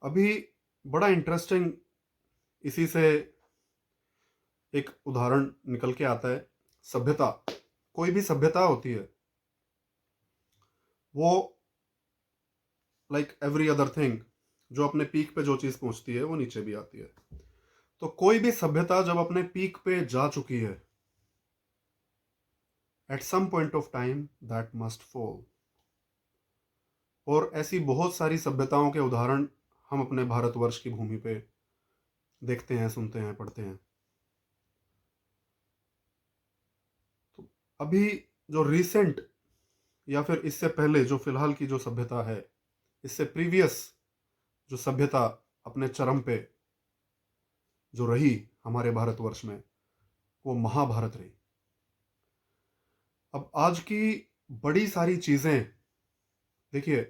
अभी बड़ा इंटरेस्टिंग इसी से एक उदाहरण निकल के आता है। सभ्यता, कोई भी सभ्यता होती है वो लाइक एवरी अदर थिंग, जो अपने पीक पे जो चीज़ पहुंचती है वो नीचे भी आती है। तो कोई भी सभ्यता जब अपने पीक पे जा चुकी है, at some point of time that must fall. और ऐसी बहुत सारी सभ्यताओं के उदाहरण हम अपने भारतवर्ष की भूमि पे देखते हैं, सुनते हैं, पढ़ते हैं। तो अभी जो रिसेंट या फिर इससे पहले जो फिलहाल की जो सभ्यता है, इससे प्रीवियस जो सभ्यता अपने चरम पे जो रही हमारे भारतवर्ष में, वो महाभारत रही। अब आज की बड़ी सारी चीजें देखिए,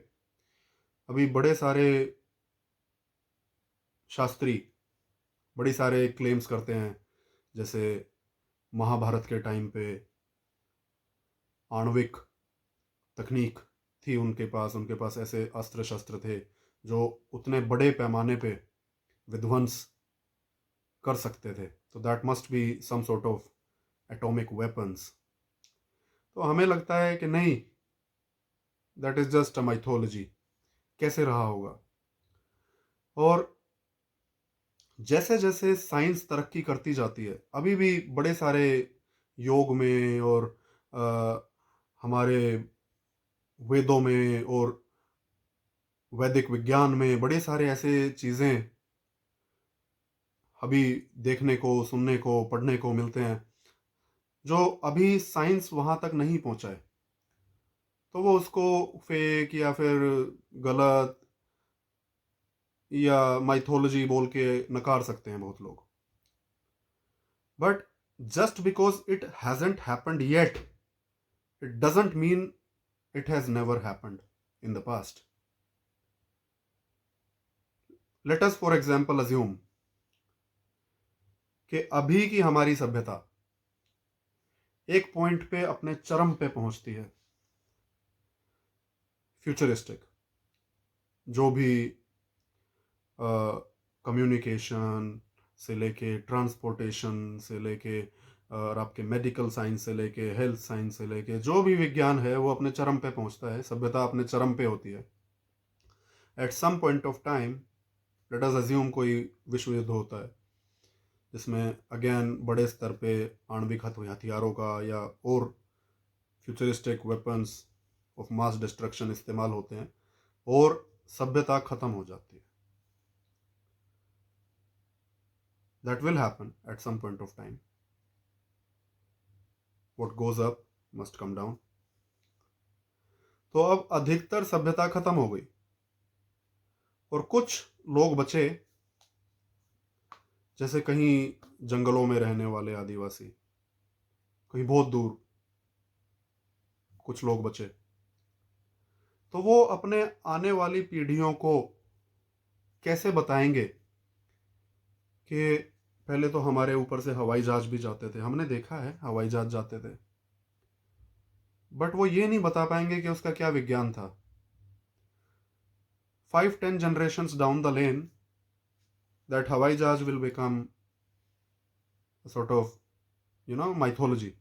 अभी बड़े सारे शास्त्री बड़ी सारे क्लेम्स करते हैं, जैसे महाभारत के टाइम पे आणविक तकनीक थी उनके पास ऐसे अस्त्र शस्त्र थे जो उतने बड़े पैमाने पे विध्वंस कर सकते थे। तो that must be some sort of atomic weapons. तो हमें लगता है कि नहीं, that is just a mythology, कैसे रहा होगा। और जैसे जैसे साइंस तरक्की करती जाती है, अभी भी बड़े सारे योग में और हमारे वेदों में और वैदिक विज्ञान में बड़े सारे ऐसे चीज़ें अभी देखने को, सुनने को, पढ़ने को मिलते हैं जो अभी साइंस वहाँ तक नहीं पहुँचा है। तो वो उसको फेक या फिर गलत या माइथोलॉजी बोल के नकार सकते हैं बहुत लोग। But just because it hasn't happened yet, it doesn't mean it has never happened in the past. Let us for example assume कि अभी की हमारी सभ्यता एक पॉइंट पे अपने चरम पे पहुंचती है। फ्यूचरिस्टिक जो भी कम्युनिकेशन से लेके, ट्रांसपोर्टेशन से लेके, और आपके मेडिकल साइंस से लेके, हेल्थ साइंस से लेके, जो भी विज्ञान है वो अपने चरम पे पहुंचता है, सभ्यता अपने चरम पे होती है। At some point of time, let us assume कोई विश्व युद्ध होता है जिसमें अगेन बड़े स्तर पे आणविक हथियारों का या और futuristic weapons of mass destruction इस्तेमाल होते हैं और सभ्यता खत्म हो जाती है। That will happen at some point of time. What goes up must come down. तो अब अधिकतर सभ्यता खत्म हो गई और कुछ लोग बचे, जैसे कहीं जंगलों में रहने वाले आदिवासी, कहीं बहुत दूर कुछ लोग बचे। तो वो अपने आने वाली पीढ़ियों को कैसे बताएंगे कि पहले तो हमारे ऊपर से हवाई जहाज भी जाते थे, हमने देखा है हवाई जहाज जाते थे। बट वो ये नहीं बता पाएंगे कि उसका क्या विज्ञान था। 5-10 generations down the lane, that हवाई जहाज will become sort of mythology.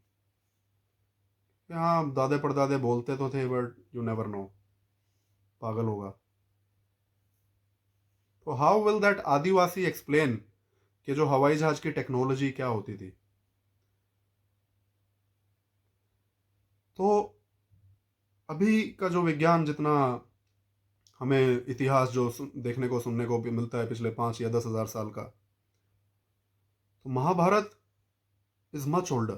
हाँ, दादे परदादे बोलते तो थे, बट यू नेवर नो, पागल होगा। तो how will that Adivasi explain कि जो हवाई जहाज की टेक्नोलॉजी क्या होती थी। तो अभी का जो विज्ञान जितना हमें इतिहास जो देखने को, सुनने को भी मिलता है पिछले 5 या 10 हज़ार साल का, तो महाभारत इज मच ओल्डर।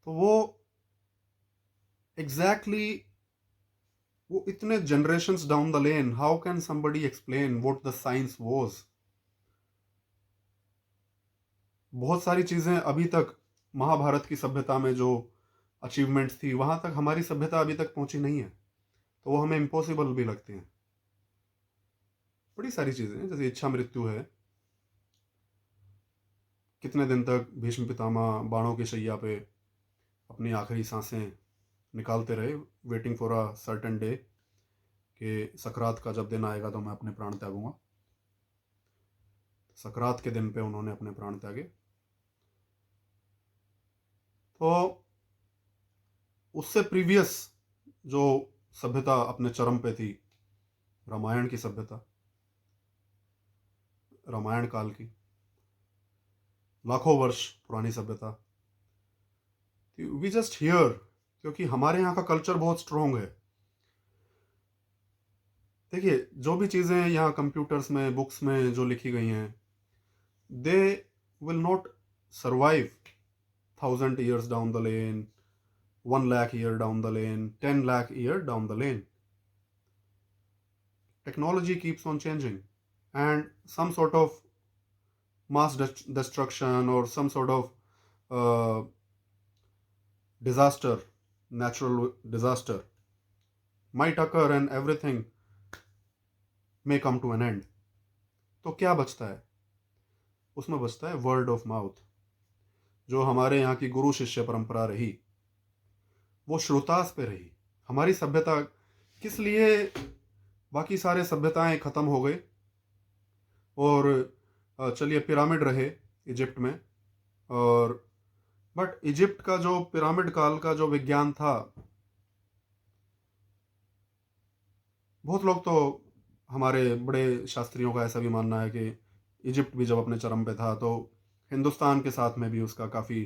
तो वो एग्जैक्टली exactly, वो इतने generations down the lane, how can somebody explain what the science was. बहुत सारी चीजें अभी तक महाभारत की सभ्यता में जो अचीवमेंट्स थी, वहां तक हमारी सभ्यता अभी तक पहुंची नहीं है। तो वो हमें इम्पॉसिबल भी लगती हैं। बड़ी सारी चीजें हैं, जैसे इच्छा मृत्यु है। कितने दिन तक भीष्म पितामह बाणों की शैया पे अपनी आखिरी सांसें निकालते रहे, waiting for a certain day कि सकरात का जब दिन आएगा तो मैं अपने प्राण त्यागूंगा। सकरात के दिन पे उन्होंने अपने प्राण त्यागे। तो उससे प्रीवियस जो सभ्यता अपने चरम पे थी, रामायण की सभ्यता, रामायण काल की लाखों वर्ष पुरानी सभ्यता, वी जस्ट हियर, क्योंकि हमारे यहाँ का कल्चर बहुत स्ट्रोंग है। देखिए, जो भी चीज़ें यहाँ कंप्यूटर्स में, बुक्स में जो लिखी गई हैं, they will not survive 1,000 years down the lane, 1 lakh year down the lane, 10 lakh year down the lane. Technology keeps on changing, and some sort of mass destruction or some sort of uh, disaster, natural disaster might occur and everything may come to an end. तो क्या बचता है? उसमें बचता है word of mouth. जो हमारे यहाँ की गुरु शिष्य परंपरा रही, वो श्रोतास पे रही। हमारी सभ्यता किस लिए, बाकी सारे सभ्यताएं खत्म हो गए और चलिए पिरामिड रहे इजिप्ट में, और बट इजिप्ट का जो पिरामिड काल का जो विज्ञान था, बहुत लोग तो, हमारे बड़े शास्त्रियों का ऐसा भी मानना है कि इजिप्ट भी जब अपने चरम पे था तो हिंदुस्तान के साथ में भी उसका काफ़ी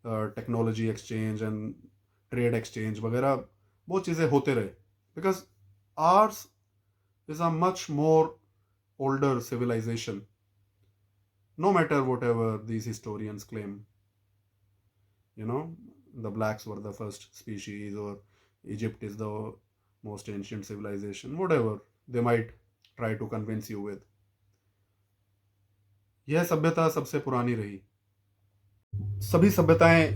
technology exchange and trade exchange वगैरह बहुत चीज़ें होते रहे, because ours is a much more older civilization, no matter whatever these historians claim. The blacks were the first species, or Egypt is the most ancient civilization, whatever they might try to convince you with. यह सभ्यता सबसे पुरानी रही। सभी सभ्यताएं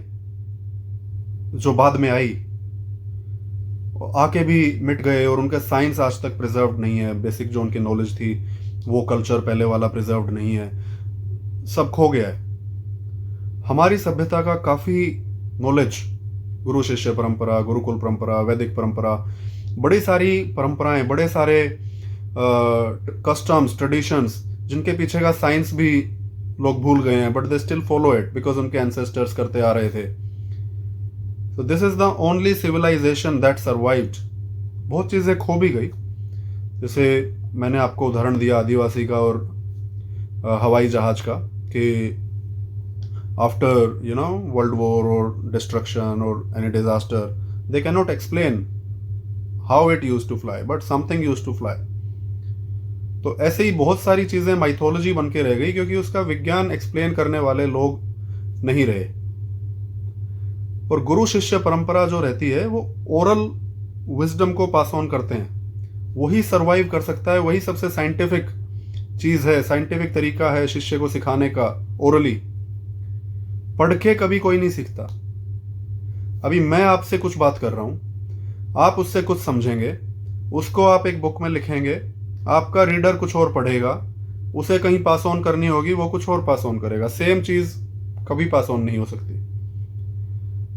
जो बाद में आई आके भी मिट गए, और उनका साइंस आज तक प्रिजर्व नहीं है। बेसिक जो उनकी नॉलेज थी, वो कल्चर पहले वाला प्रिजर्व नहीं है, सब खो गया है। हमारी सभ्यता का काफ़ी नॉलेज, गुरु शिष्य परंपरा, गुरुकुल परंपरा, वैदिक परंपरा, बड़ी सारी परंपराएं, बड़े सारे कस्टम्स, ट्रेडिशंस, जिनके पीछे का साइंस भी लोग भूल गए हैं, but they still follow it because उनके एंसेस्टर्स करते आ रहे थे। So this is the only civilization that survived. बहुत चीज़ें खो भी गई, जैसे मैंने आपको उदाहरण दिया आदिवासी का और हवाई जहाज का, कि after world war or destruction or any disaster, they cannot explain how it used to fly, but something used to fly. तो ऐसे ही बहुत सारी चीजें माइथोलॉजी बन के रह गई, क्योंकि उसका विज्ञान एक्सप्लेन करने वाले लोग नहीं रहे। और गुरु शिष्य परंपरा जो रहती है, वो ओरल विजडम को पास ऑन करते हैं, वही सरवाइव कर सकता है, वही सबसे साइंटिफिक चीज है, साइंटिफिक तरीका है शिष्य को सिखाने का, ओरली। पढ़ के कभी कोई नहीं सीखता। अभी मैं आपसे कुछ बात कर रहा हूं, आप उससे कुछ समझेंगे, उसको आप एक बुक में लिखेंगे, आपका रीडर कुछ और पढ़ेगा, उसे कहीं पास ऑन करनी होगी, वो कुछ और पास ऑन करेगा। सेम चीज कभी पास ऑन नहीं हो सकती।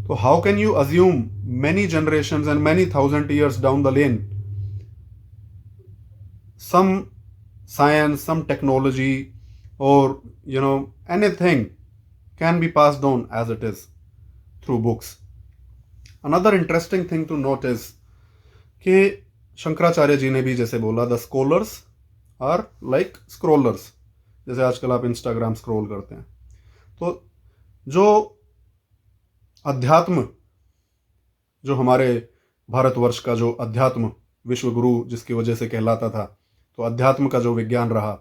तो how can you assume many generations and many 1,000 years down the lane some science, some technology, or anything can be passed on as it is through books. Another interesting thing to note is कि शंकराचार्य जी ने भी जैसे बोला, the scholars are like scrollers. जैसे आजकल आप Instagram scroll करते हैं, तो जो अध्यात्म, जो हमारे भारतवर्ष का जो अध्यात्म विश्व गुरु जिसकी वजह से कहलाता था, तो अध्यात्म का जो विज्ञान रहा,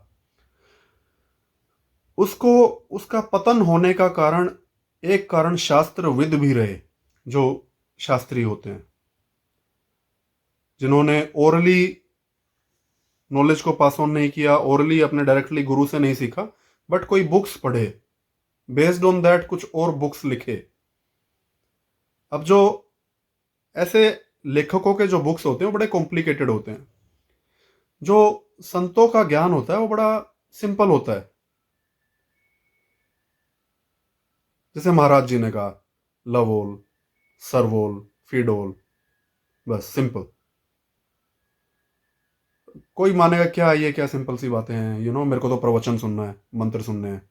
उसको, उसका पतन होने का कारण, एक कारण शास्त्रविद भी रहे, जो शास्त्री होते हैं, जिन्होंने ओरली नॉलेज को पास ऑन नहीं किया, ओरली अपने डायरेक्टली गुरु से नहीं सीखा, बट कोई बुक्स पढ़े, बेस्ड ऑन दैट कुछ और बुक्स लिखे। अब जो ऐसे लेखकों के जो बुक्स होते हैं वो बड़े कॉम्प्लिकेटेड होते हैं, जो संतों का ज्ञान होता है वो बड़ा सिंपल होता है। जैसे महाराज जी ने कहा, लव ऑल, सर्व ऑल, फीड ऑल, बस सिंपल। कोई मानेगा क्या, ये क्या सिंपल सी बातें हैं, मेरे को तो प्रवचन सुनना है, मंत्र सुनने हैं।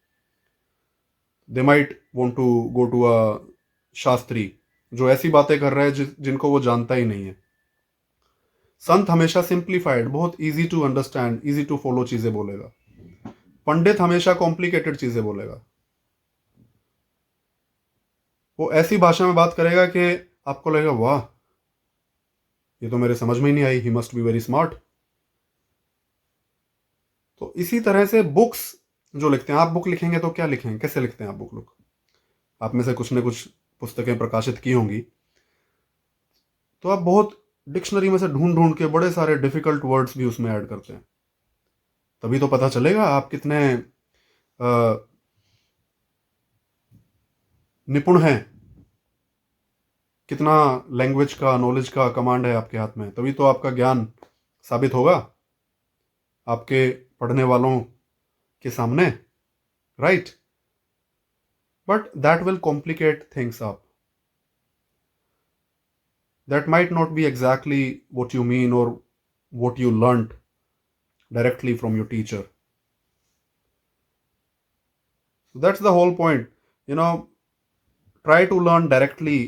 They might want to go to a shastri जो ऐसी बातें कर रहा है जिनको वो जानता ही नहीं है। संत हमेशा सिंप्लीफाइड, बहुत easy to understand, easy to follow चीजें बोलेगा। पंडित हमेशा कॉम्प्लिकेटेड चीजें बोलेगा। वो ऐसी भाषा में बात करेगा कि आपको लगेगा वाह, ये तो मेरे समझ में ही नहीं आई, he must be very smart. तो इसी तरह से बुक्स जो लिखते हैं, आप बुक लिखेंगे तो क्या लिखेंगे, कैसे लिखते हैं आप बुक लोग? आप में से कुछ ने कुछ पुस्तकें प्रकाशित की होंगी, तो आप बहुत डिक्शनरी में से ढूंढ ढूंढ के बड़े सारे डिफिकल्ट वर्ड्स भी उसमें ऐड करते हैं। तभी तो पता चलेगा आप कितने निपुण हैं, कितना लैंग्वेज का, नॉलेज का कमांड है आपके हाथ में। तभी तो आपका ज्ञान साबित होगा आपके पढ़ने वालों के सामने, right? But that will complicate things up. That might not be exactly what you mean or what you learnt directly from your teacher. So that's the whole point. You know, try to learn directly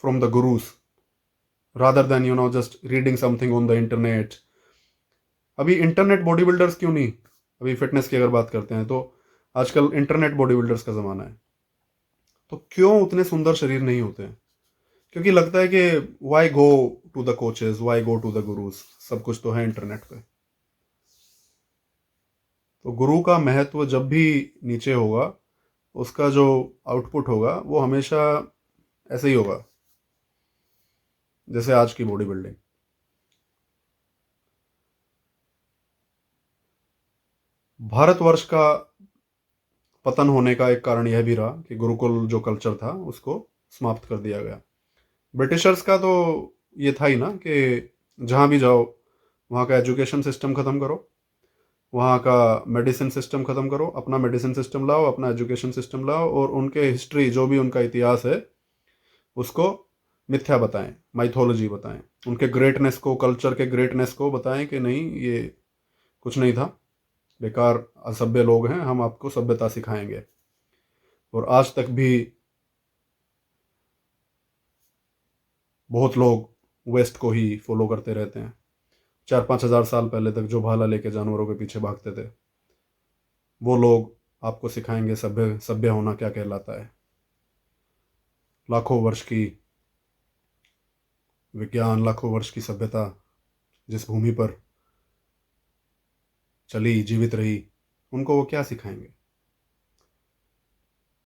from the gurus rather than, just reading something on the internet. अभी internet body builders क्यों नहीं? अभी fitness की अगर बात करते हैं तो आजकल इंटरनेट बॉडी बिल्डर्स का ज़माना है। तो क्यों उतने सुंदर शरीर नहीं होते हैं? क्योंकि लगता है कि why go to the coaches, why go to the gurus, सब कुछ तो है इंटरनेट पे। तो गुरु का महत्व जब भी नीचे होगा, उसका जो आउटपुट होगा वो हमेशा ऐसे ही होगा जैसे आज की बॉडी बिल्डिंग। भारतवर्ष का पतन होने का एक कारण यह भी रहा कि गुरुकुल जो कल्चर था उसको समाप्त कर दिया गया। ब्रिटिशर्स का तो ये था ही ना कि जहाँ भी जाओ वहाँ का एजुकेशन सिस्टम ख़त्म करो, वहाँ का मेडिसिन सिस्टम ख़त्म करो, अपना मेडिसिन सिस्टम लाओ, अपना एजुकेशन सिस्टम लाओ, और उनके हिस्ट्री जो भी उनका इतिहास है उसको मिथ्या बताएं, माइथोलॉजी बताएं, उनके ग्रेटनेस को, कल्चर के ग्रेटनेस को बताएं कि नहीं, ये कुछ नहीं था, बेकार असभ्य लोग हैं, हम आपको सभ्यता सिखाएंगे। और आज तक भी बहुत लोग वेस्ट को ही फॉलो करते रहते हैं। 4-5 हज़ार साल पहले तक जो भाला लेके जानवरों के पीछे भागते थे, वो लोग आपको सिखाएंगे सभ्य सभ्य होना क्या कहलाता है। लाखों वर्ष की विज्ञान, लाखों वर्ष की सभ्यता जिस भूमि पर चली, जीवित रही, उनको वो क्या सिखाएंगे?